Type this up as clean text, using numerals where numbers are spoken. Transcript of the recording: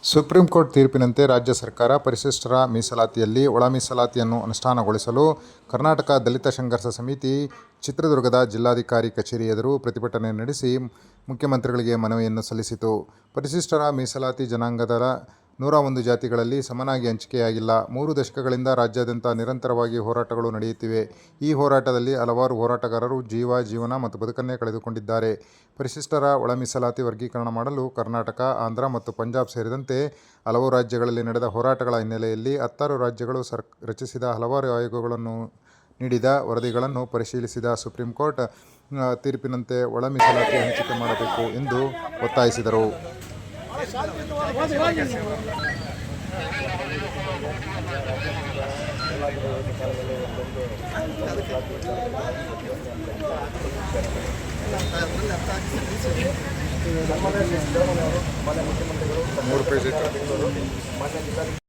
Supreme court ತೀರ್ಪಿನಂತೆ ರಾಜ್ಯ ಸರ್ಕಾರ ಪರಿಶಿಷ್ಟರ ಮೀಸಲಾತಿಯಲ್ಲಿ ಒಳ ಮೀಸಲಾತಿಯನ್ನು ಅನುಷ್ಠಾನಗೊಳಿಸಲು ಕರ್ನಾಟಕ ದಲಿತ ಸಂಘರ್ಷ ಸಮಿತಿ ಚಿತ್ರದುರ್ಗದ ಜಿಲ್ಲಾಧಿಕಾರಿ ಕಚೇರಿ ಎದುರು ಪ್ರತಿಭಟನೆ ನಡೆಸಿ ಮುಖ್ಯಮಂತ್ರಿಗಳಿಗೆ ಮನವಿಯನ್ನು ಸಲ್ಲಿಸಿತು. ಪರಿಶಿಷ್ಟರ ಮೀಸಲಾತಿ ಜನಾಂಗದ 101 ಜಾತಿಗಳಲ್ಲಿ ಸಮನಾಗಿ ಹಂಚಿಕೆಯಾಗಿಲ್ಲ. 3 ದಶಕಗಳಿಂದ ರಾಜ್ಯಾದ್ಯಂತ ನಿರಂತರವಾಗಿ ಹೋರಾಟಗಳು ನಡೆಯುತ್ತಿವೆ. ಈ ಹೋರಾಟದಲ್ಲಿ ಹಲವಾರು ಹೋರಾಟಗಾರರು ಜೀವನ ಮತ್ತು ಬದುಕನ್ನೇ ಕಳೆದುಕೊಂಡಿದ್ದಾರೆ. ಪರಿಶಿಷ್ಟರ ಒಳ ಮೀಸಲಾತಿ ವರ್ಗೀಕರಣ ಮಾಡಲು ಕರ್ನಾಟಕ, ಆಂಧ್ರ ಮತ್ತು ಪಂಜಾಬ್ ಸೇರಿದಂತೆ ಹಲವು ರಾಜ್ಯಗಳಲ್ಲಿ ನಡೆದ ಹೋರಾಟಗಳ ಹಿನ್ನೆಲೆಯಲ್ಲಿ 16 ರಾಜ್ಯಗಳು ರಚಿಸಿದ ಹಲವಾರು ಆಯೋಗಗಳನ್ನು ನೀಡಿದ ವರದಿಗಳನ್ನು ಪರಿಶೀಲಿಸಿದ ಸುಪ್ರೀಂ ಕೋರ್ಟ್ ತೀರ್ಪಿನಂತೆ ಒಳ ಮೀಸಲಾತಿ ಹಂಚಿಕೆ ಮಾಡಬೇಕು ಎಂದು ಒತ್ತಾಯಿಸಿದರು.